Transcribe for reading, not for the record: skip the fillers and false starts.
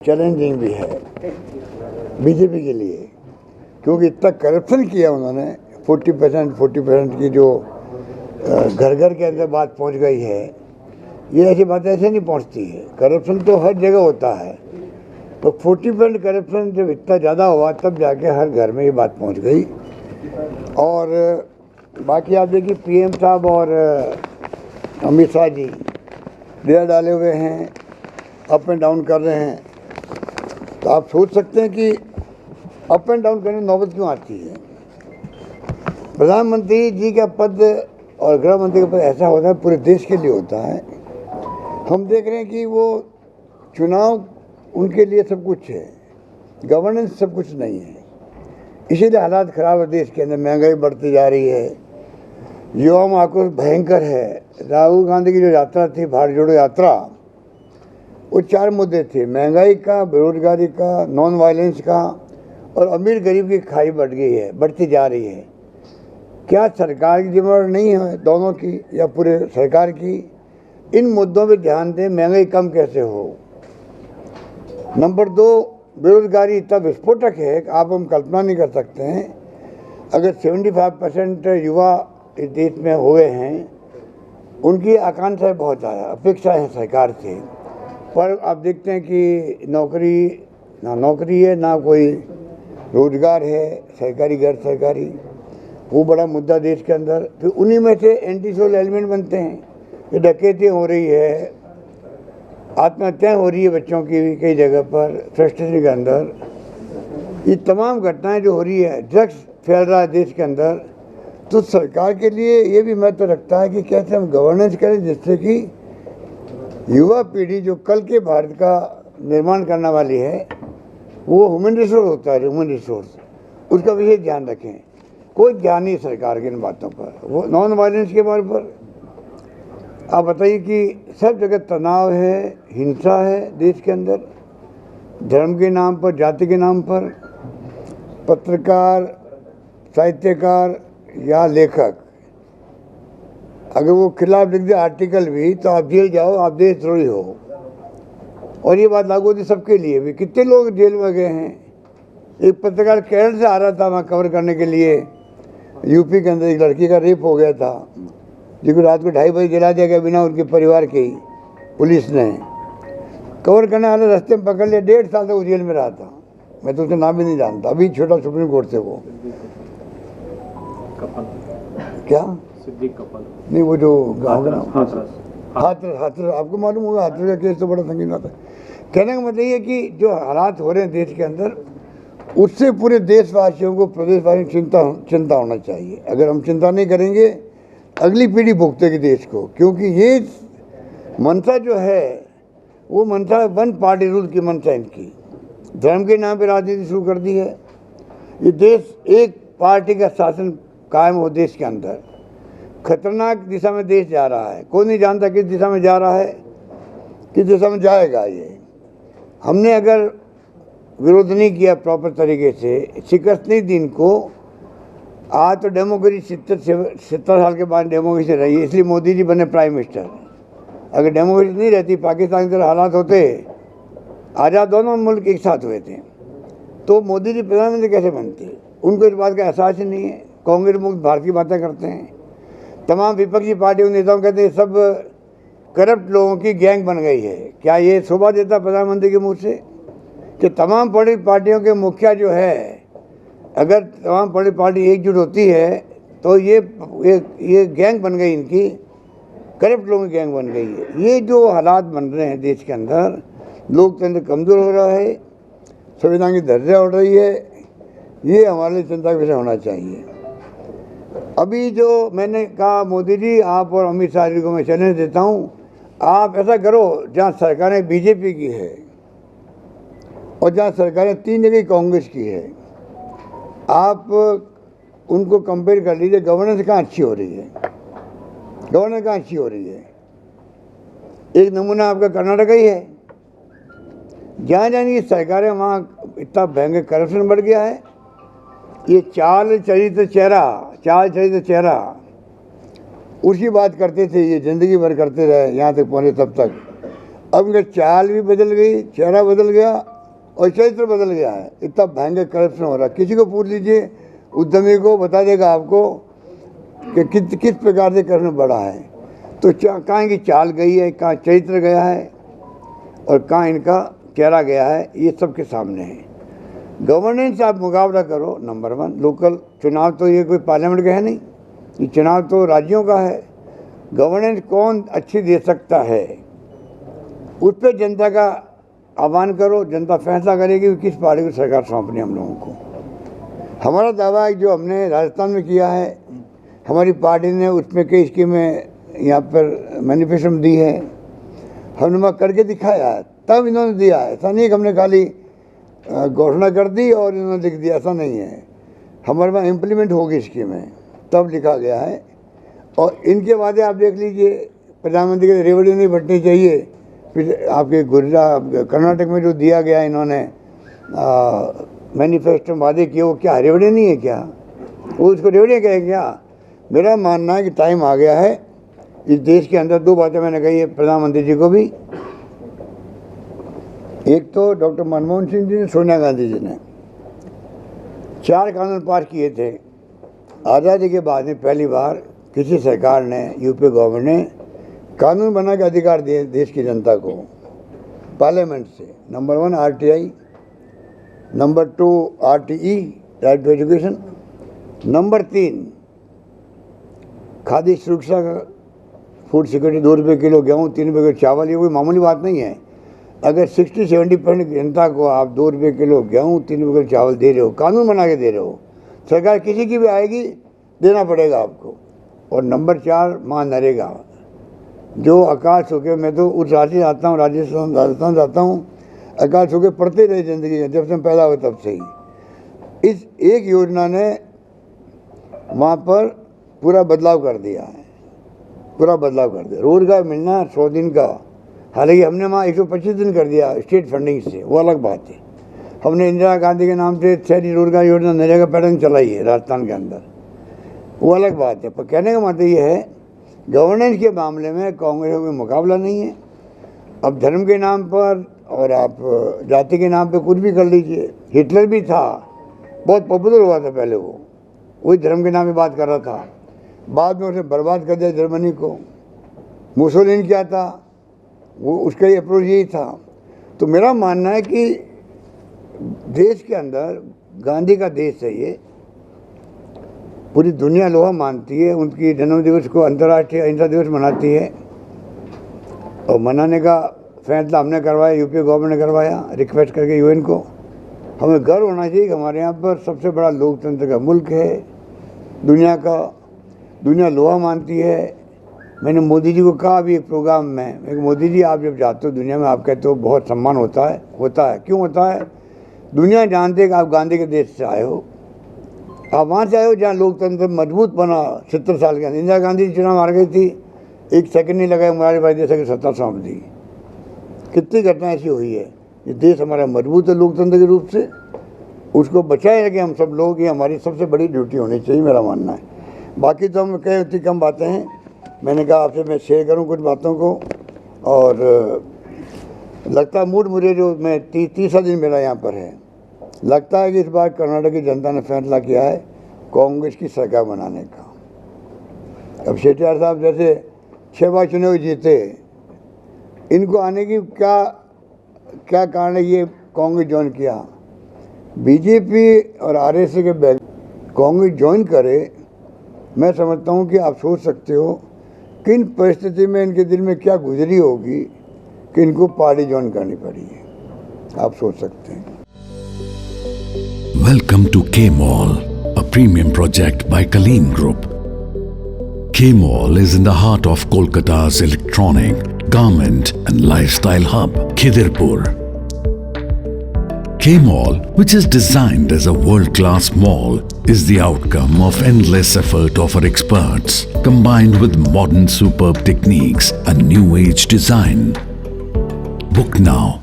Challenging भी है BJP के लिए, क्योंकि इतना करप्शन किया उन्होंने। 40% की जो घर घर के अंदर बात पहुंच गई है, ये ऐसी बात ऐसे नहीं पहुंचती है। करप्शन तो हर जगह होता है, तो 40% करप्शन जब इतना ज़्यादा हुआ तब जाके हर घर में ये बात पहुंच गई। और बाकी आप देखिए पीएम साहब और अमित शाह जी डेरा डाले हुए हैं, अप एंड डाउन कर रहे हैं। तो आप सोच सकते हैं कि अप एंड डाउन करने नौबत क्यों आती है। प्रधानमंत्री जी का पद और गृह मंत्री का पद ऐसा होता है, पूरे देश के लिए होता है। हम देख रहे हैं कि वो चुनाव उनके लिए सब कुछ है, गवर्नेंस सब कुछ नहीं है। इसीलिए हालात खराब है देश के अंदर, महंगाई बढ़ती जा रही है, युवा में आक्रोश भयंकर है। राहुल गांधी की जो यात्रा थी, भारत जोड़ो यात्रा, वो 4 मुद्दे थे: महंगाई का, बेरोजगारी का, नॉन वायलेंस का, और अमीर गरीब की खाई बढ़ गई है, बढ़ती जा रही है। क्या सरकार की जिम्मेदारी नहीं है दोनों की, या पूरे सरकार की? इन मुद्दों पे ध्यान दें, महंगाई कम कैसे हो। नंबर 2, बेरोजगारी इतना विस्फोटक है कि आप हम कल्पना नहीं कर सकते हैं। अगर 75% युवा इस देश में हुए हैं, उनकी आकांक्षाएं बहुत ज़्यादा, अपेक्षा है सरकार से, पर आप देखते हैं कि ना नौकरी है, ना कोई रोजगार है, सरकारी गैर सरकारी। वो बड़ा मुद्दा देश के अंदर। फिर उन्हीं में से एंटी सोशल एलिमेंट बनते हैं कि डकैती हो रही है, आत्महत्याएं हो रही है बच्चों की भी कई जगह पर, फ्रस्ट्रेशन के अंदर। ये तमाम घटनाएं जो हो रही है, ड्रग्स फैल रहा है देश के अंदर। तो सरकार के लिए ये भी महत्व रखता है कि कैसे हम गवर्नेंस करें जिससे कि युवा पीढ़ी जो कल के भारत का निर्माण करने वाली है, वो ह्यूमन रिसोर्स होता है, ह्यूमन रिसोर्स, उसका विशेष ध्यान रखें। कोई ध्यान नहीं सरकार के इन बातों पर। वो नॉन वायलेंस के बारे पर आप बताइए कि सब जगह तनाव है, हिंसा है देश के अंदर, धर्म के नाम पर, जाति के नाम पर। पत्रकार, साहित्यकार या लेखक अगर वो खिलाफ लिख दे आर्टिकल भी, तो आप जेल जाओ, आप देशद्रोही हो। और ये बात लागू होती सबके लिए भी। कितने लोग जेल में गए हैं। एक पत्रकार केरल से आ रहा था वहाँ कवर करने के लिए, यूपी के अंदर एक लड़की का रेप हो गया था, जिसको रात को 2:30 बजे जला दिया गया बिना उनके परिवार के ही। पुलिस ने कवर करने वाले रास्ते में पकड़ लिया, 1.5 साल तक वो जेल में रहा था। मैं तो उसका नाम भी नहीं जानता, अभी छोटा सुप्रीम कोर्ट से वो क्या सिद्दीक कपल नहीं, वो जो गाँव का नाम हाथरस, आपको मालूम होगा हाथरस का केस तो बड़ा संगीन आता है। कहने का मतलब ये कि जो हालात हो रहे हैं देश के अंदर, उससे पूरे देशवासियों को, प्रदेशवासियों को चिंता होना चाहिए। अगर हम चिंता नहीं करेंगे, अगली पीढ़ी भुगतेगी देश को। क्योंकि ये मंशा जो है, वो मंशा वन पार्टी रूल की मंशा इनकी। धर्म के नाम पर राजनीति शुरू कर दी है। ये देश एक पार्टी का शासन कायम हो देश के अंदर, खतरनाक दिशा में देश जा रहा है। कोई नहीं जानता किस दिशा में जा रहा है, किस दिशा में जाएगा। ये हमने अगर विरोध नहीं किया प्रॉपर तरीके से, शिकस्त नहीं दी इनको। आज तो डेमोक्रेसी 70 साल के बाद डेमोक्रेसी रही है, इसलिए मोदी जी बने प्राइम मिनिस्टर। अगर डेमोक्रेसी नहीं रहती, पाकिस्तान के तरह हालात होते, आज़ाद दोनों मुल्क एक साथ हुए थे, तो मोदी जी प्रधानमंत्री कैसे बनते। उनको इस बात का एहसास ही नहीं है। कांग्रेस मुक्त भारत की बातें करते हैं। तमाम विपक्षी पार्टियों के नेताओं कहते हैं सब करप्ट लोगों की गैंग बन गई है। क्या ये शोभा देता प्रधानमंत्री के मुंह से कि तमाम पॉलिटिकल पार्टियों के मुखिया जो है, अगर तमाम पॉलिटिकल पार्टी एकजुट होती है तो ये गैंग बन गई, इनकी करप्ट लोगों की गैंग बन गई है। ये जो हालात बन रहे हैं देश के अंदर, लोकतंत्र कमज़ोर हो रहा है, संविधान की धज्जियां उड़ रही है, ये हमारे लिए चिंता का विषय होना चाहिए। अभी जो मैंने कहा, मोदी जी आप और अमित शाह जी को मैं चैलेंज देता हूँ, आप ऐसा करो जहाँ सरकारें बीजेपी की है और जहाँ सरकारें 3 जगह कांग्रेस की है, आप उनको कंपेयर कर लीजिए। गवर्नेंस कहाँ अच्छी हो रही है, गवर्नेंस कहाँ अच्छी हो रही है। एक नमूना आपका कर्नाटक ही है। जहाँ जहाँ की सरकारें, वहाँ इतना भयंकर करप्शन बढ़ गया है। ये चाल चरित्र चेहरा उसकी बात करते थे, ये ज़िंदगी भर करते रहे, यहाँ तक पहुँचे तब तक। अब इनका चाल भी बदल गई, चेहरा बदल गया, और चरित्र बदल गया है, इतना भयंकर करप्शन हो रहा है। किसी को पूछ लीजिए, उद्यमी को बता देगा आपको कि किस प्रकार से करप्शन बढ़ा है। तो कहाँ की चाल गई है, कहाँ चरित्र गया है और कहाँ इनका चेहरा गया है, ये सबके सामने है। गवर्नेंस आप मुकाबला करो, नंबर 1। लोकल चुनाव तो ये कोई पार्लियामेंट का है नहीं, ये चुनाव तो राज्यों का है। गवर्नेंस कौन अच्छी दे सकता है, उस पर जनता का आह्वान करो, जनता फैसला करेगी कि किस पार्टी को सरकार सौंपनी हम लोगों को। हमारा दावा है जो हमने राजस्थान में किया है, हमारी पार्टी ने उसमें कई स्कीमें यहाँ पर मैनिफेस्टो में दी है, हमने वहाँ करके दिखाया है, तब इन्होंने दिया है। ऐसा नहीं कि हमने खाली घोषणा कर दी और इन्होंने लिख दिया, ऐसा नहीं है। हमारे वहाँ इम्प्लीमेंट होगी स्कीमें, तब लिखा गया है। और इनके वादे आप देख लीजिए, प्रधानमंत्री के रेवड़ी नहीं बंटनी चाहिए, फिर आपके गुजरात कर्नाटक में जो दिया गया इन्होंने मैनिफेस्टो वादे किए, वो क्या रेवड़ी नहीं है क्या? वो उसको रेवड़ी कहे क्या? मेरा मानना है कि टाइम आ गया है इस देश के अंदर। 2 बातें मैंने कही है प्रधानमंत्री जी को भी। एक तो डॉक्टर मनमोहन सिंह जी ने, सोनिया गांधी जी ने 4 कानून पास किए थे। आज़ादी के बाद में पहली बार किसी सरकार ने, यूपी गवर्नमेंट ने कानून बना के अधिकार दिए देश की जनता को पार्लियामेंट से। Number 1 RTI, number 2 RTE, right to education, number 3 खाद्य सुरक्षा का, फूड सिक्योरिटी, 2 रुपये किलो गेहूँ, 3 रुपये किलो चावल। ये कोई मामूली बात नहीं है। अगर 60-70% जनता को आप 2 रुपये किलो गेहूँ, 3 रुपये किलो चावल दे रहे हो, कानून बना के दे रहे हो, सरकार किसी की भी आएगी देना पड़ेगा आपको। और नंबर 4 महानरेगा, जो अकाल सूखे, मैं तो उस राज्य आता हूँ, राजस्थान जाता हूँ, अकाल सूखे पड़ते रहे ज़िंदगी में, जब से पैदा हुए तब से ही। इस एक योजना ने वहाँ पर पूरा बदलाव कर दिया है, पूरा बदलाव कर दिया। रोजगार मिलना 100 दिन का, हालांकि हमने वहाँ 125 दिन कर दिया स्टेट फंडिंग से, वो अलग बात है। हमने इंदिरा गांधी के नाम से शहरी रोजगार योजना नरेगा पैटर्न चलाई है राजस्थान के अंदर, वो अलग बात है। पर कहने का मतलब ये है, गवर्नेंस के मामले में कांग्रेस का कोई मुकाबला नहीं है। अब धर्म के नाम पर और आप जाति के नाम पे कुछ भी कर लीजिए। हिटलर भी था, बहुत पॉपुलर हुआ था पहले, वो वही धर्म के नाम पे बात कर रहा था, बाद में उसे बर्बाद कर दिया जर्मनी को। मुसोलिनी क्या था, वो उसका ही अप्रोच यही था। तो मेरा मानना है कि देश के अंदर गांधी का देश है ये, पूरी दुनिया लोहा मानती है। उनकी जन्मदिवस को अंतर्राष्ट्रीय अहिंसा दिवस मनाती है, और मनाने का फैसला हमने करवाया, यूपी गवर्नमेंट ने करवाया रिक्वेस्ट करके UN को। हमें गर्व होना चाहिए कि हमारे यहाँ पर सबसे बड़ा लोकतंत्र का मुल्क है दुनिया का, दुनिया लोहा मानती है। मैंने मोदी जी को कहा अभी एक प्रोग्राम में, मोदी जी आप जब जाते हो दुनिया में, आप कहते हो बहुत सम्मान होता है। क्यों होता है? दुनिया जानते है कि आप गांधी के देश से आए हो, आप वहाँ से आए हो जहाँ लोकतंत्र मजबूत बना 70 साल के अंदर। इंदिरा गांधी चुनाव हार गई थी, 1 सेकंड नहीं लगा मुरारी भाई देसाई की सत्ता सौंप दी। कितनी घटना ऐसी हुई है। ये देश हमारा मजबूत है लोकतंत्र के रूप से, उसको बचाए रखें हम सब लोग, ये हमारी सबसे बड़ी ड्यूटी होनी चाहिए, मेरा मानना है। बाकी तो हम कई उतनी कम बातें हैं, मैंने कहा आपसे मैं शेयर करूं कुछ बातों को। और लगता है मूड मुझे जो मैं 30 दिन मेरा यहाँ पर है, लगता है कि इस बार कर्नाटक की जनता ने फैसला किया है कांग्रेस की सरकार बनाने का। अब शेट्टियार साहब जैसे 6 बार चुनाव जीते, इनको आने की क्या कारण है ये कांग्रेस ज्वाइन किया? बीजेपी और RSS के बैग कांग्रेस ज्वाइन करे, मैं समझता हूँ कि आप सोच सकते हो किन परिस्थिति में इनके दिल में क्या गुजरी होगी कि इनको पार्टी ज्वाइन करनी पड़ी है, आप सोच सकते हैं। Welcome to K-Mall, a premium project by Kaleen Group. K-Mall is in the heart of Kolkata's electronic, garment and lifestyle hub, Khidirpur. K-Mall, which is designed as a world-class mall, is the outcome of endless effort of our experts, combined with modern superb techniques and new age design. Book now